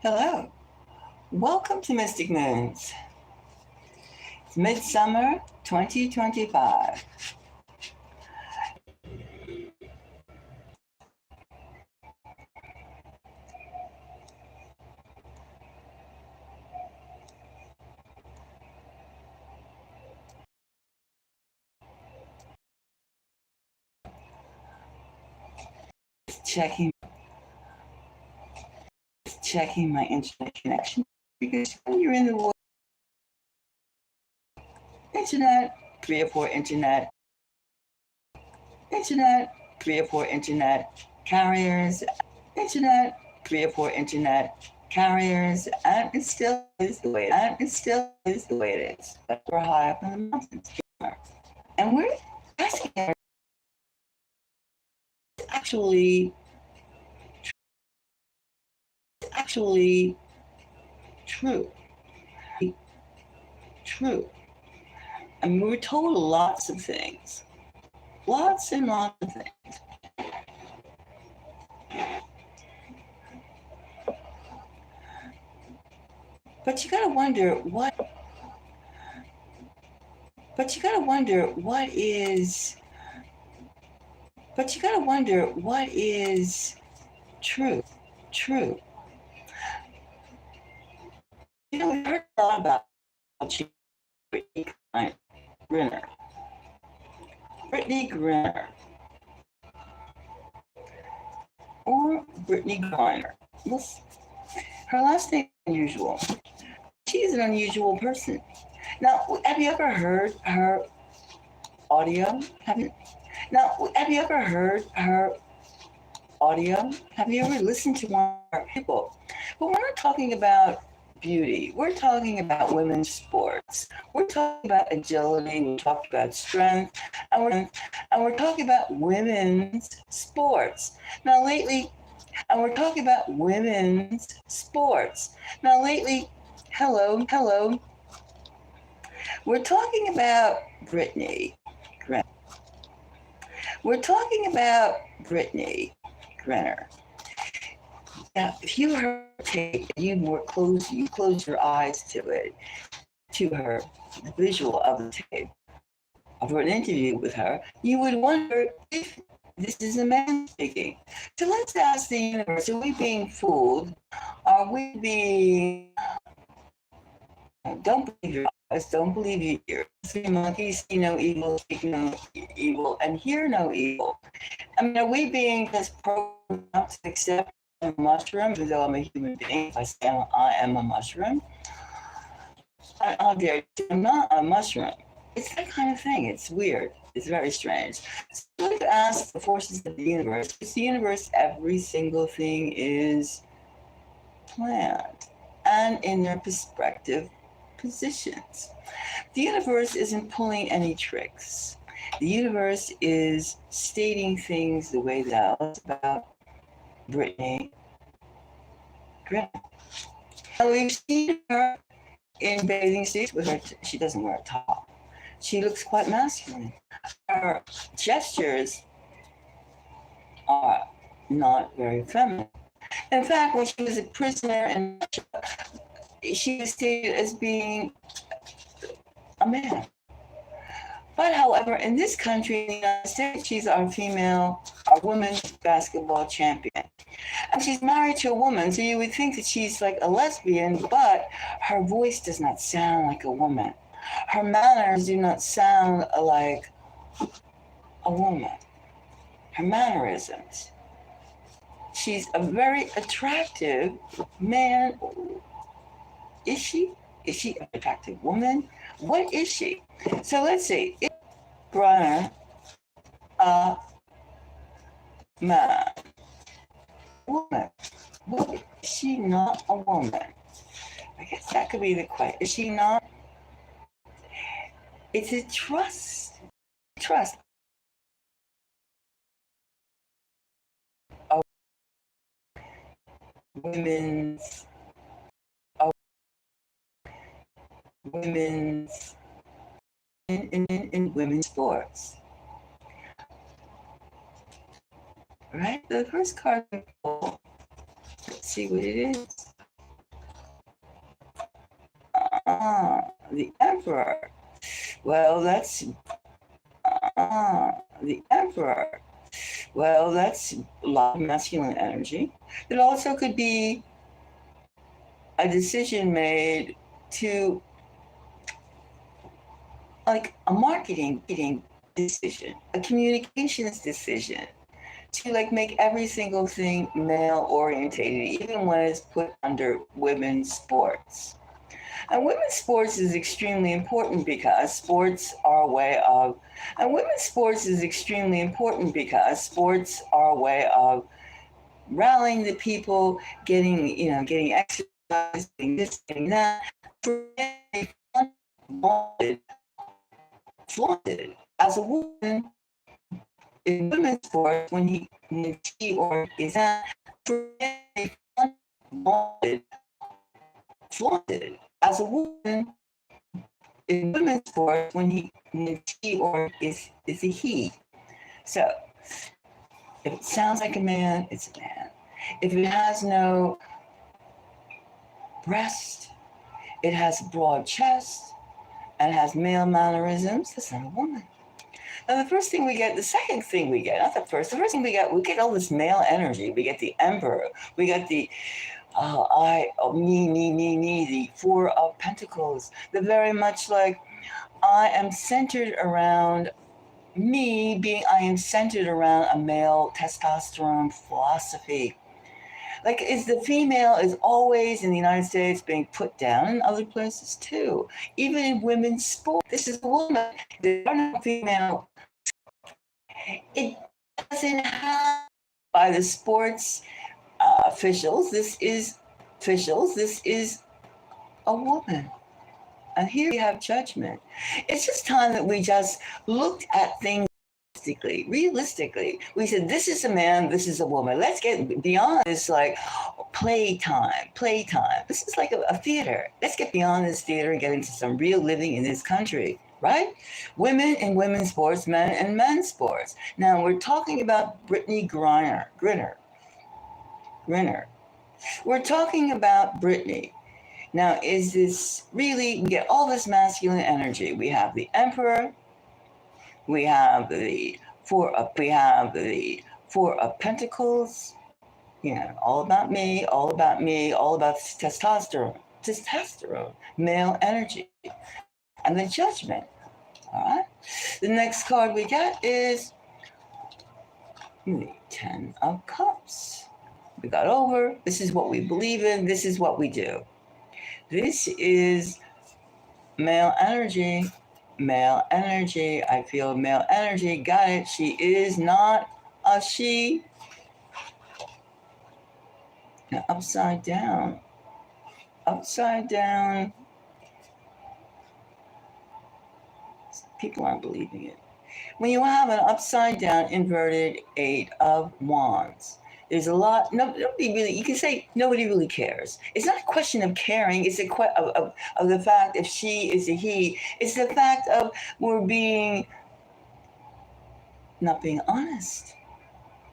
Hello, welcome to Mystic Moons. It's Midsummer 2025. Checking, checking my internet connection because when you're in the world, internet, 3 or 4 internet, 3 or 4 internet carriers, internet, 3 or 4 internet carriers, and it still is the way. It is. But we're high up in the mountains, and we're asking actually, actually true, true. I mean, we were told lots of things, lots and lots of things. But you gotta wonder what. But you gotta wonder what is. But you gotta wonder what is true. True. You know, we heard a lot about Brittney Griner. Brittney Griner. Or Brittney Griner. Her last name is unusual. She's an unusual person. Now, have you ever heard her audio? Have you ever heard her audio? Have you ever listened to one of her people? But we're not talking about beauty. We're talking about women's sports. We're talking about agility. We're talking about strength, and we're talking about women's sports. Now lately, and we're talking about women's sports. Now lately, hello. We're talking about Brittney Griner. We're talking about Brittney Griner. Now, if you heard tape, you close your eyes to it, to her, the visual of the tape, of an interview with her, you would wonder if this is a man speaking. So let's ask the universe, are we being fooled? Are we being... Don't believe your eyes, don't believe your ears. See monkeys, see no evil, speak no evil, and hear no evil. I mean, are we being just programmed to accept a mushroom, even though I'm a human being? If I say I am a mushroom, I'll dare you, I'm not a mushroom. It's that kind of thing. It's weird. It's very strange. So let's ask the forces of the universe. Because the universe, every single thing is planned and in their perspective positions. The universe isn't pulling any tricks. The universe is stating things the way that it's about Brittney Griner. Now, we've seen her in bathing suits with her. She doesn't wear a top. She looks quite masculine. Her gestures are not very feminine. In fact, when she was a prisoner in Russia, she was stated as being a man. But however, in this country, in the United States, she's our women's basketball champion. And she's married to a woman, so you would think that she's like a lesbian, but her voice does not sound like a woman. Her manners do not sound like a woman. Her mannerisms. She's a very attractive man. Is she? Is she an attractive woman? What is she? So let's see. Is Griner a man? Woman? What, is she not a woman? I guess that could be the question. Is she not? It's a trust. Trust. Of women's. Of women's. In women's sports. Right? The first card we pull. Let's see what it is. The emperor. Well, that's the emperor. Well, that's a lot of masculine energy. It also could be a decision made to, like, a marketing decision, a communications decision, to like make every single thing male orientated, even when it's put under women's sports. And women's sports is extremely important because sports are a way of, and women's sports is extremely important because sports are a way of rallying the people, getting exercise, getting this, getting that, flaunted, flaunted. As a woman in women's sports, when she or is that, flaunted, flaunted. As a woman in women's sports, when she or is a he. So if it sounds like a man, it's a man. If it has no breast, it has a broad chest, and has male mannerisms, it's not a woman. Now the first thing we get, the second thing we get, not the first thing we get all this male energy. We get the emperor, we get the me, the Four of Pentacles. They're very much like, I am centered around I am centered around a male testosterone philosophy. Like, is the female is always in the United States being put down, in other places too. Even in women's sport, this is a woman. There are no female. It doesn't have by the sports officials. This is a woman. And here we have judgment. It's just time that we just looked at things realistically. We said, this is a man, this is a woman. Let's get beyond this, like, playtime. This is like a theater. Let's get beyond this theater and get into some real living in this country, right? Women in women's sports, men in men's sports. Now, we're talking about Brittney Griner. We're talking about Brittney. Now, is this really, we get all this masculine energy. We have the emperor, we have the Four of Pentacles, all about me, all about testosterone, male energy, and the judgment. All right. The next card we get is the Ten of Cups. We got over. This is what we believe in. This is what we do. This is male energy. I feel male energy. Got it. She is not a she. Now, upside down. People aren't believing it. When you have an upside down inverted Eight of Wands, there's a lot. Nobody really. You can say nobody really cares. It's not a question of caring. It's a question of the fact if she is a he. It's the fact of we're not being honest.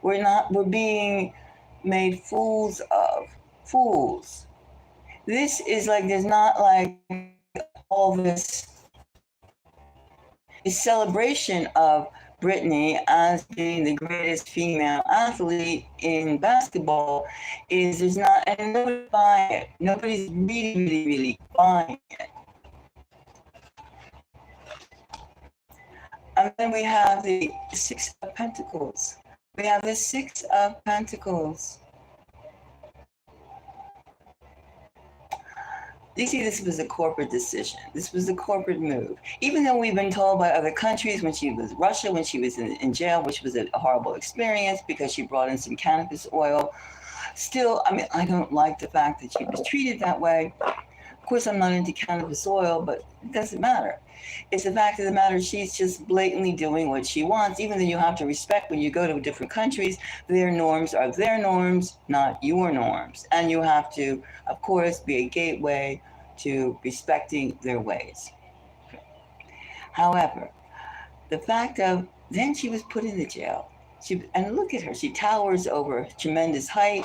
We're being made fools of. Fools. This is like, there's not like all this celebration of Brittney as being the greatest female athlete in basketball. There's not, and nobody's buying it. Nobody's really buying it. And then we have the Six of Pentacles. You see, this was a corporate decision. This was a corporate move. Even though we've been told by other countries, when she was Russia, when she was in jail, which was a horrible experience because she brought in some cannabis oil. Still, I mean, I don't like the fact that she was treated that way. Of course, I'm not into cannabis oil, but it doesn't matter. It's the fact of the matter, she's just blatantly doing what she wants, even though you have to respect when you go to different countries, their norms are their norms, not your norms. And you have to, of course, be a gateway to respecting their ways. However, the fact of, then she was put in the jail. And look at her, she towers over tremendous height.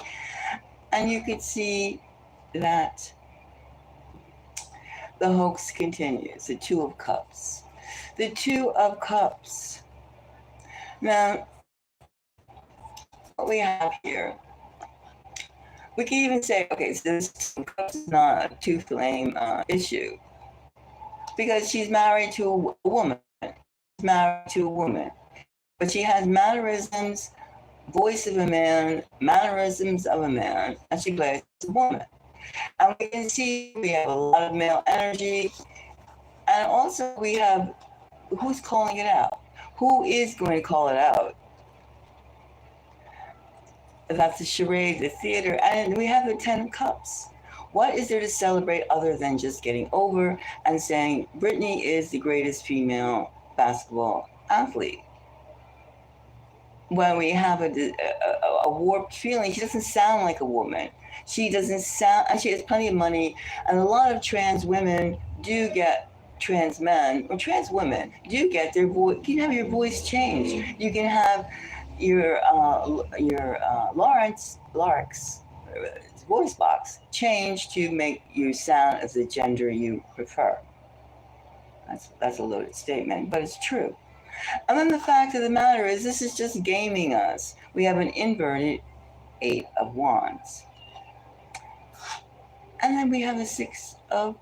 And you could see that the hoax continues. The Two of Cups. The Two of Cups. Now, what we have here, we can even say, okay, so this Cups is not a two flame issue because she's married to a woman. She's married to a woman, but she has mannerisms, voice of a man, mannerisms of a man, and she plays a woman. And we can see we have a lot of male energy, and also we have who's calling it out? Who is going to call it out? That's the charade, the theater, and we have the 10 of Cups. What is there to celebrate other than just getting over and saying Brittney is the greatest female basketball athlete? When we have a warped feeling, she doesn't sound like a woman. She doesn't sound, and she has plenty of money, and a lot of trans women do get trans men or trans women do get their voice. You can have your voice changed. You can have your Lawrence voice box changed to make you sound as the gender you prefer. That's a loaded statement, but it's true. And then the fact of the matter is, this is just gaming us. We have an inverted Eight of Wands. And then we have the Six of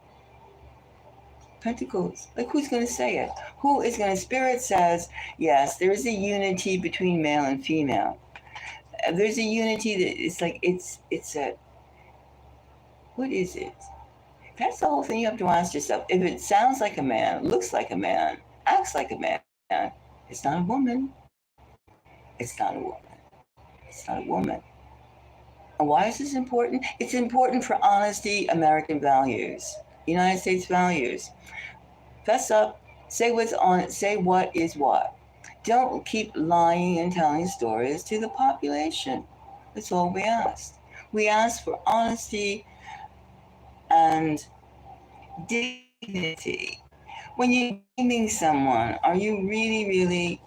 Pentacles. Like, who's going to say it? Who is going to? Spirit says, yes, there is a unity between male and female. There's a unity that it's like, it's a, what is it? That's the whole thing you have to ask yourself. If it sounds like a man, looks like a man, acts like a man, it's not a woman. It's not a woman. It's not a woman. And why is this important? It's important for honesty, American values, United States values. Fess up, say what's on it, say what is what. Don't keep lying and telling stories to the population. That's all we ask. We ask for honesty and dignity. When you're naming someone, are you really, really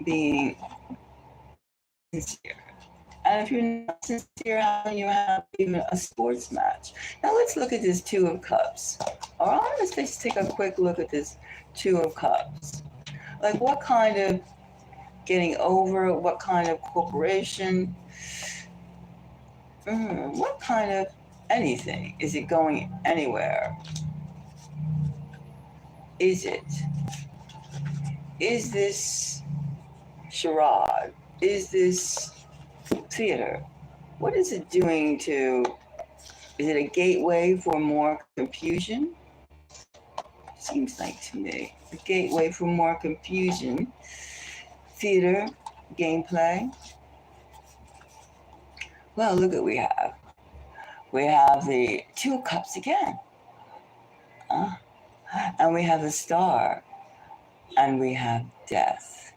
being sincere? And if you're not sincere, how can you have even a sports match? Now let's look at this Two of Cups. All right, let's just take a quick look at this Two of Cups. Like, what kind of getting over, what kind of corporation, what kind of anything? Is it going anywhere? Is this charade? Is this theater? What is it doing to, is it a gateway for more confusion? Seems like to me, a gateway for more confusion. Theater, gameplay. Well, look what we have. We have the Two of Cups again. And we have the Star. And we have Death.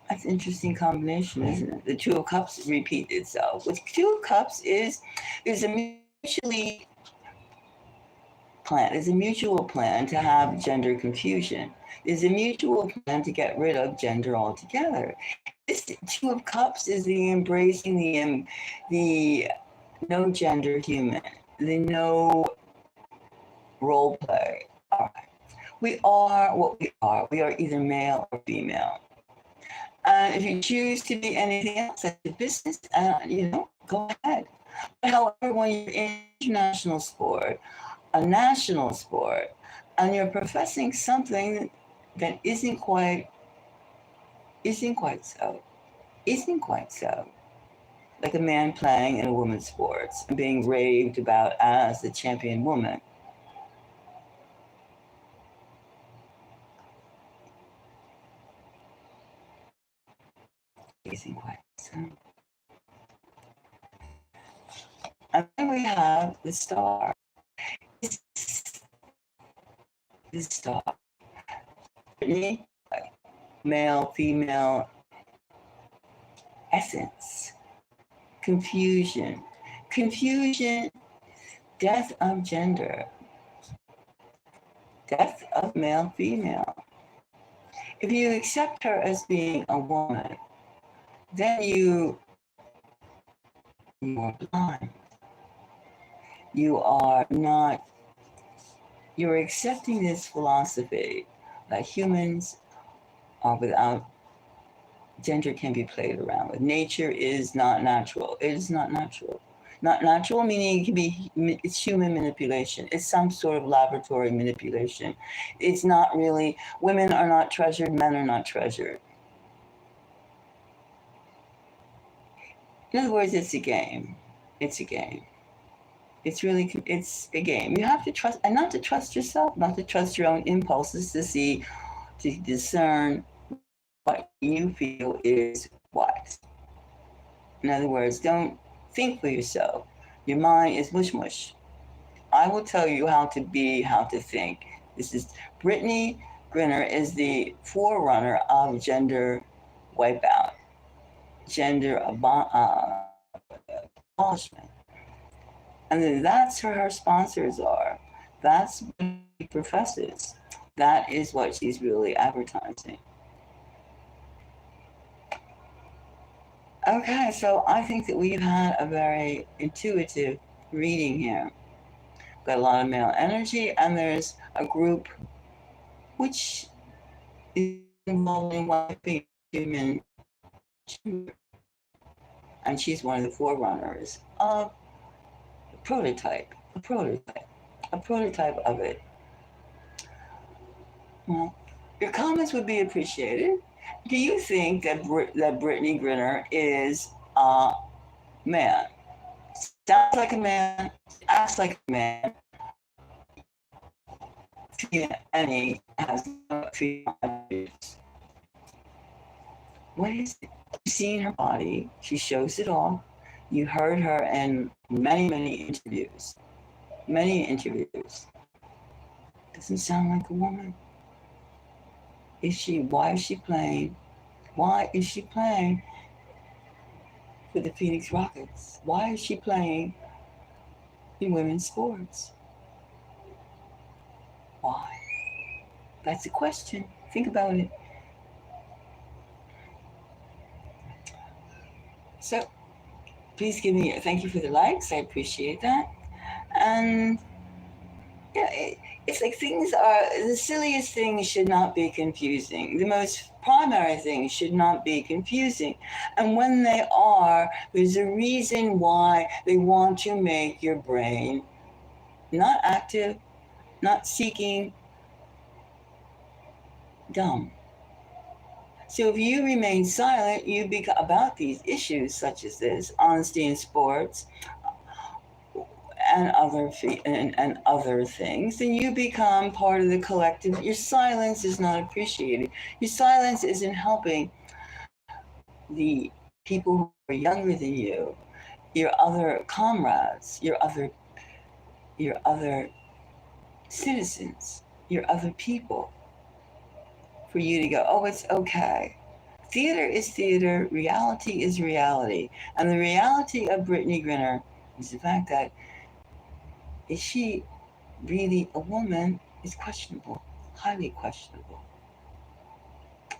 That's an interesting combination, isn't it? The Two of Cups repeat itself. What Two of Cups is a there's a mutual plan to have gender confusion. There's a mutual plan to get rid of gender altogether. This Two of Cups is the embracing the no gender human, the no role play. All right. We are what we are. We are either male or female. And if you choose to be anything else, that's your business, go ahead. However, when you're in international sport, a national sport, and you're professing something that isn't quite so, like a man playing in a woman's sports and being raved about as the champion woman. Isn't quite so. And then we have the Star. The Star. Male, female essence. Confusion. Death of gender. Death of male, female. If you accept her as being a woman, then you're blind. You are not, you're accepting this philosophy that humans are without, gender can be played around with. Nature is not natural. It is not natural. Not natural, meaning it can be, it's human manipulation. It's some sort of laboratory manipulation. It's not really, women are not treasured, men are not treasured. In other words, it's a game. It's a game. It's really, it's a game. You have to trust, and not to trust yourself, not to trust your own impulses to see, to discern what you feel is wise. In other words, don't think for yourself. Your mind is mush mush. I will tell you how to be, how to think. This is Brittney Griner is the forerunner of gender wipeout, gender abolishment. And then that's who her sponsors are. That's what she professes. That is what she's really advertising. Okay, so I think that we've had a very intuitive reading here. Got a lot of male energy, and there's a group which is involved in wiping human gender. And she's one of the forerunners of a prototype of it. Well, your comments would be appreciated. Do you think that that Brittney Griner is a man? Sounds like a man, acts like a man, and he has no female attributes. What is it? You've seen her body. She shows it all. You heard her in many interviews. Many interviews. Doesn't sound like a woman. Is she? Why is she playing? Why is she playing for the Phoenix Rockets? Why is she playing in women's sports? Why? That's a question. Think about it. So, please give me, thank you for the likes. I appreciate that. And yeah, it's like things are, the silliest things should not be confusing. The most primary things should not be confusing. And when they are, there's a reason why they want to make your brain not active, not seeking, dumb. So if you remain silent, you become about these issues such as this, honesty in sports, and other things, then you become part of the collective. Your silence is not appreciated. Your silence isn't helping the people who are younger than you, your other comrades, your other citizens, your other people, for you to go, oh, it's okay. Theater is theater, reality is reality. And the reality of Brittney Griner is the fact that is she really a woman is questionable, highly questionable.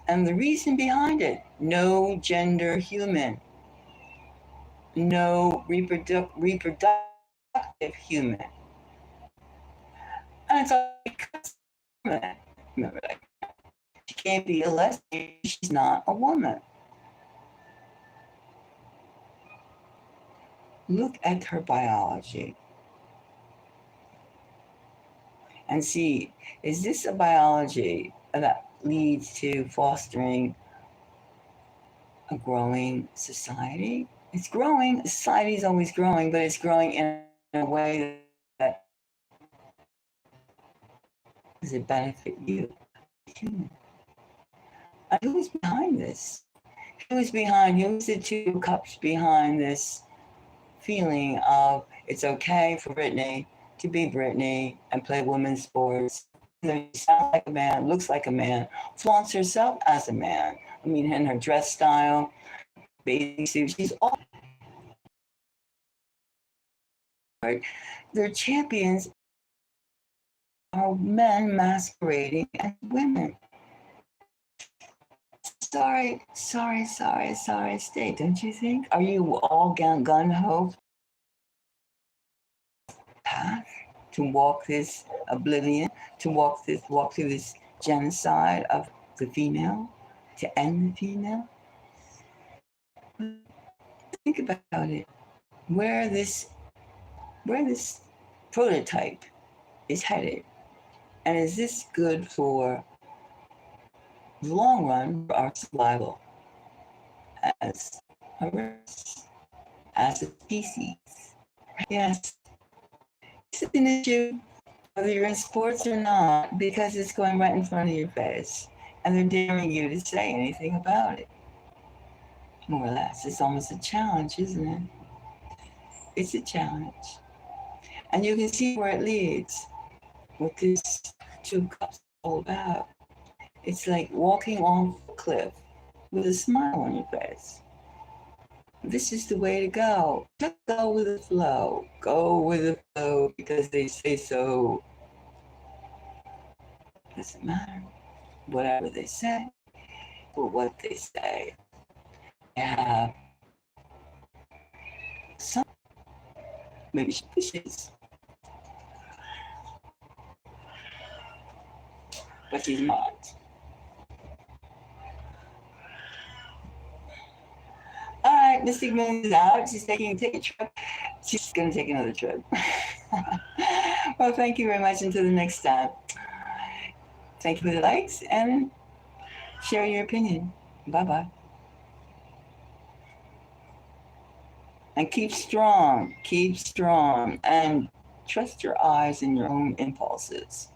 And the reason behind it, no gender human, no reproductive human. And it's all because remember that. She can't be a lesbian, she's not a woman. Look at her biology and see, is this a biology that leads to fostering a growing society? It's growing, society is always growing, but it's growing in a way that does it benefit you, human? And who's behind this? Who's the 2 cups behind this feeling of it's okay for Brittney to be Brittney and play women's sports? She sounds like a man, looks like a man, flaunts herself as a man. I mean, in her dress style, bathing suit, she's all. Their champions are men masquerading as women. Sorry, state, don't you think? Are you all gun ho path to walk this oblivion, to walk through this genocide of the female, to end the female. Think about it. Where this prototype is headed, and is this good for the long run for our survival as a race, as a species? Yes, it's an issue whether you're in sports or not, because it's going right in front of your face, and they're daring you to say anything about it. More or less, it's almost a challenge, isn't it? It's a challenge, and you can see where it leads. What this 2 cups all about. It's like walking off a cliff with a smile on your face. This is the way to go. Just go with the flow. Go with the flow because they say so. Doesn't matter. Whatever they say, or what they say. Yeah. Some maybe she wishes, but she's not. All right, Mystic Moon is out. She's take a trip. She's gonna take another trip. Well, thank you very much. Until the next time. Thank you for the likes and share your opinion. Bye bye. And keep strong, and trust your eyes and your own impulses.